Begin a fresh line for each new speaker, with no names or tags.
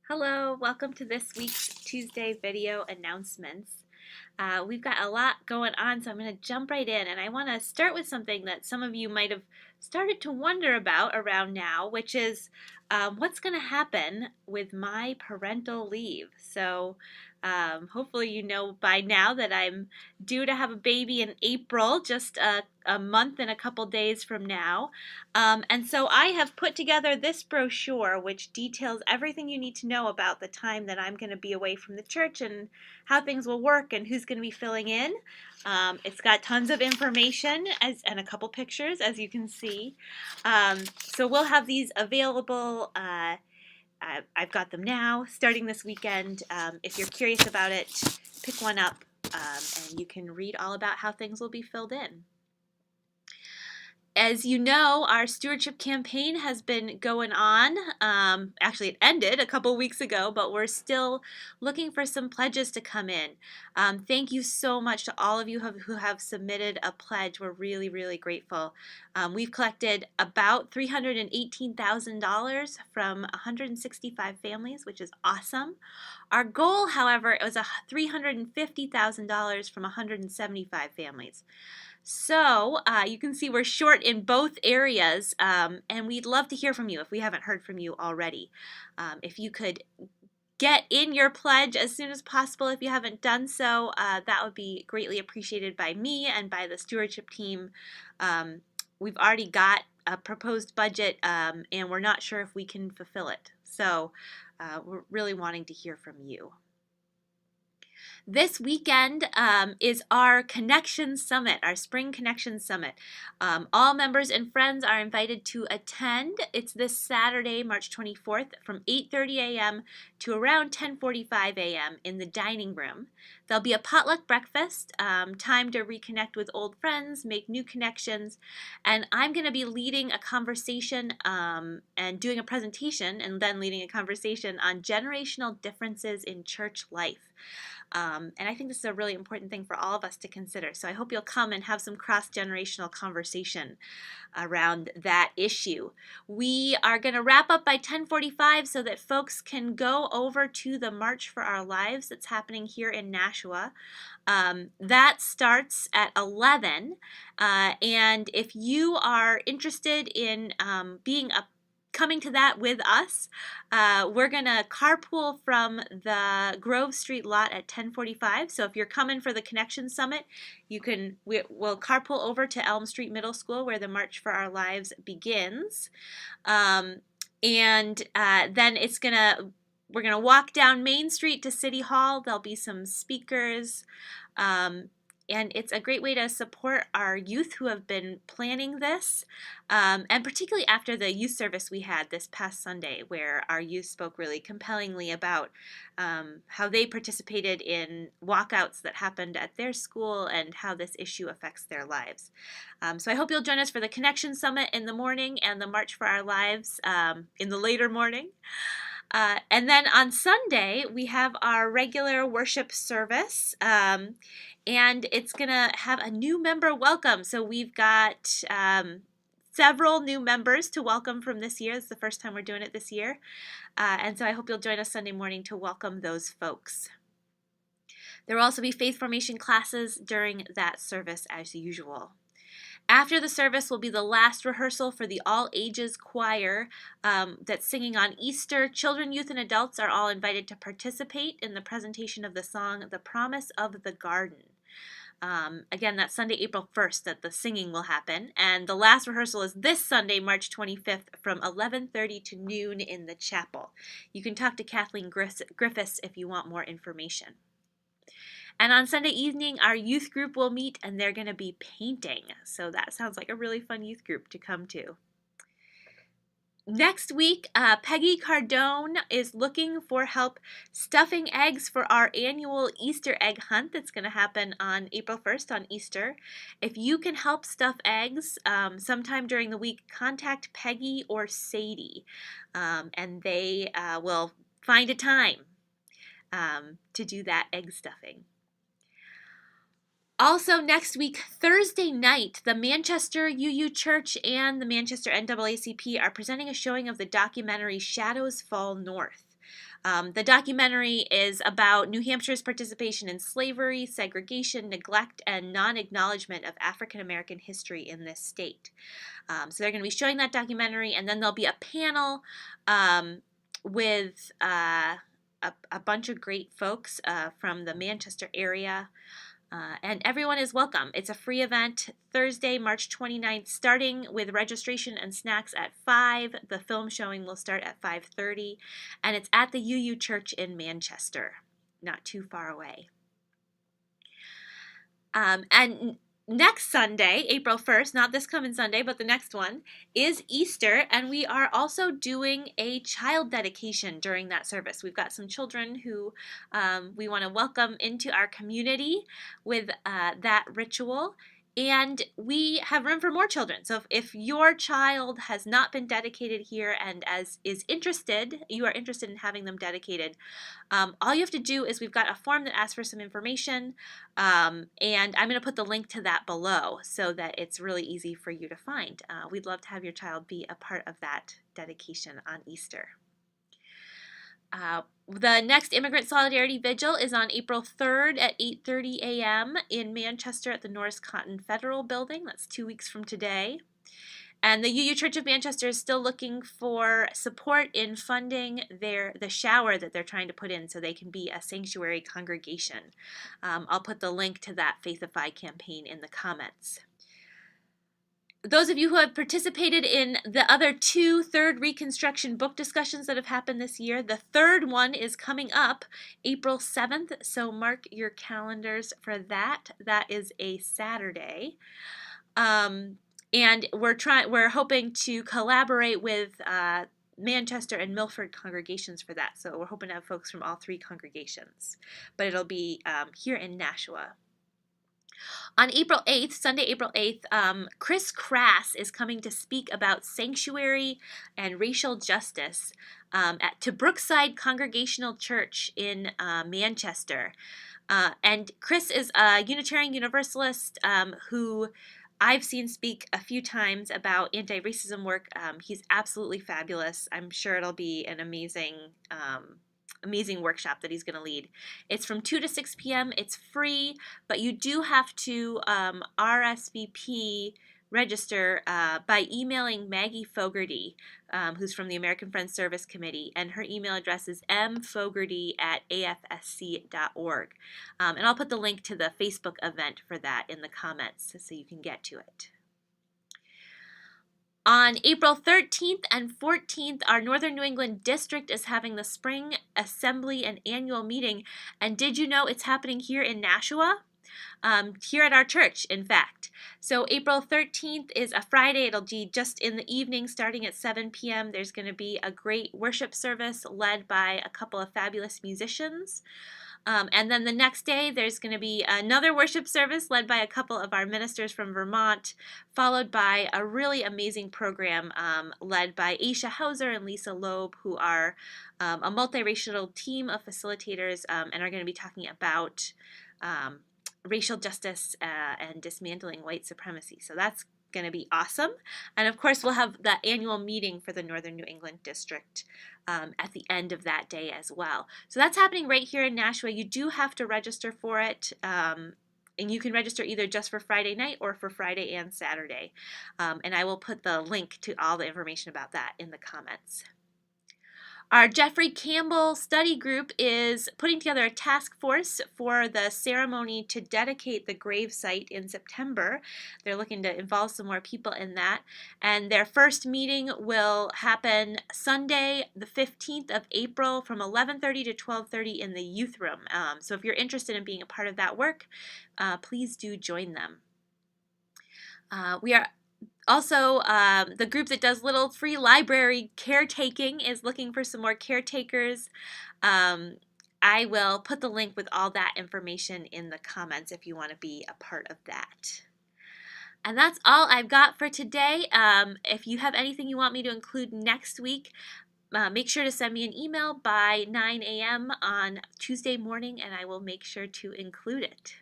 Hello, welcome to this week's Tuesday video announcements. We've got a lot going on, so I'm going to jump right in, and I want to start with something that some of you might have started to wonder about around now, which is what's going to happen with my parental leave. So hopefully you know by now that I'm due to have a baby in April, just a month and a couple days from now. And so I have put together this brochure which details everything you need to know about the time that I'm going to be away from the church and how things will work and who's going to be filling in. It's got tons of information and a couple pictures, as you can see. So we'll have these available. I've got them now, starting this weekend. If you're curious about it, pick one up and you can read all about how things will be filled in. As you know, our stewardship campaign has been going on. Actually, it ended a couple weeks ago, but we're still looking for some pledges to come in. Thank you so much to all of you who have submitted a pledge. We're really, really grateful. We've collected about $318,000 from 165 families, which is awesome. Our goal, however, was $350,000 from 175 families. So you can see we're short in both areas, and we'd love to hear from you if we haven't heard from you already. If you could get in your pledge as soon as possible if you haven't done so, that would be greatly appreciated by me and by the stewardship team. We've already got a proposed budget, and we're not sure if we can fulfill it. So we're really wanting to hear from you. This weekend is our Connection Summit, our Spring Connection Summit. All members and friends are invited to attend. It's this Saturday, March 24th from 8:30 a.m. to around 10:45 a.m. in the dining room. There'll be a potluck breakfast, time to reconnect with old friends, make new connections, and I'm going to be leading a conversation and doing a presentation and then leading a conversation on generational differences in church life. And I think this is a really important thing for all of us to consider. So I hope you'll come and have some cross-generational conversation around that issue. We are going to wrap up by 10:45 so that folks can go over to the March for Our Lives that's happening here in Nashua. That starts at 11. And if you are interested in coming to that with us, we're going to carpool from the Grove Street lot at 10:45. So if you're coming for the Connection Summit, we'll carpool over to Elm Street Middle School where the March for Our Lives begins. And then we're going to walk down Main Street to City Hall. There'll be some speakers. And it's a great way to support our youth who have been planning this, and particularly after the youth service we had this past Sunday, where our youth spoke really compellingly about how they participated in walkouts that happened at their school and how this issue affects their lives. So I hope you'll join us for the Connection Summit in the morning and the March for Our Lives in the later morning. And then on Sunday, we have our regular worship service, and it's going to have a new member welcome. So we've got several new members to welcome from this year. It's the first time we're doing it this year. And so I hope you'll join us Sunday morning to welcome those folks. There will also be faith formation classes during that service as usual. After the service will be the last rehearsal for the all ages choir that's singing on Easter. Children, youth, and adults are all invited to participate in the presentation of the song, The Promise of the Garden. Again, that's Sunday, April 1st that the singing will happen. And the last rehearsal is this Sunday, March 25th from 11:30 to noon in the chapel. You can talk to Kathleen Griffiths if you want more information. And on Sunday evening, our youth group will meet, and they're going to be painting. So that sounds like a really fun youth group to come to. Next week, Peggy Cardone is looking for help stuffing eggs for our annual Easter egg hunt that's going to happen on April 1st on Easter. If you can help stuff eggs sometime during the week, contact Peggy or Sadie, and they will find a time to do that egg stuffing. Also next week, Thursday night, the Manchester UU Church and the Manchester NAACP are presenting a showing of the documentary Shadows Fall North. The documentary is about New Hampshire's participation in slavery, segregation, neglect, and non-acknowledgement of African American history in this state. So they're going to be showing that documentary, and then there'll be a panel with a bunch of great folks from the Manchester area. And everyone is welcome. It's a free event, Thursday, March 29th, starting with registration and snacks at 5. The film showing will start at 5:30, and it's at the UU Church in Manchester, not too far away. And next Sunday, April 1st, not this coming Sunday, but the next one, is Easter, and we are also doing a child dedication during that service. We've got some children who we want to welcome into our community with that ritual. And we have room for more children. So if your child has not been dedicated here and you are interested in having them dedicated, all you have to do is we've got a form that asks for some information, and I'm going to put the link to that below so that it's really easy for you to find. We'd love to have your child be a part of that dedication on Easter. The next Immigrant Solidarity Vigil is on April 3rd at 8:30 a.m. in Manchester at the Norris Cotton Federal Building. That's 2 weeks from today. And the UU Church of Manchester is still looking for support in funding the shower that they're trying to put in so they can be a sanctuary congregation. I'll put the link to that Faithify campaign in the comments. Those of you who have participated in the other 2 third reconstruction book discussions that have happened this year, the third one is coming up April 7th, so mark your calendars for that. That is a Saturday. And we're hoping to collaborate with Manchester and Milford congregations for that. So we're hoping to have folks from all 3 congregations. But it'll be here in Nashua. On April 8th, Sunday, April 8th, Chris Crass is coming to speak about sanctuary and racial justice to Brookside Congregational Church in Manchester. And Chris is a Unitarian Universalist who I've seen speak a few times about anti-racism work. He's absolutely fabulous. I'm sure it'll be an amazing workshop that he's going to lead. It's from 2 to 6 p.m. It's free, but you do have to RSVP register by emailing Maggie Fogarty, who's from the American Friends Service Committee, and her email address is mfogarty@afsc.org. And I'll put the link to the Facebook event for that in the comments so you can get to it. On April 13th and 14th, our Northern New England District is having the Spring Assembly and Annual Meeting. And did you know it's happening here in Nashua? Here at our church, in fact. So April 13th is a Friday. It'll be just in the evening starting at 7 p.m. There's going to be a great worship service led by a couple of fabulous musicians. And then the next day, there's going to be another worship service led by a couple of our ministers from Vermont, followed by a really amazing program led by Aisha Hauser and Lisa Loeb, who are a multiracial team of facilitators and are going to be talking about racial justice and dismantling white supremacy. So that's going to be awesome. And of course, we'll have the annual meeting for the Northern New England District at the end of that day as well. So that's happening right here in Nashua. You do have to register for it. And you can register either just for Friday night or for Friday and Saturday. And I will put the link to all the information about that in the comments. Our Jeffrey Campbell study group is putting together a task force for the ceremony to dedicate the grave site in September. They're looking to involve some more people in that. And their first meeting will happen Sunday, the 15th of April from 11:30 to 12:30 in the youth room. So if you're interested in being a part of that work, please do join them. We are also, the group that does little free library caretaking is looking for some more caretakers. I will put the link with all that information in the comments if you want to be a part of that. And that's all I've got for today. If you have anything you want me to include next week, make sure to send me an email by 9 a.m. on Tuesday morning, and I will make sure to include it.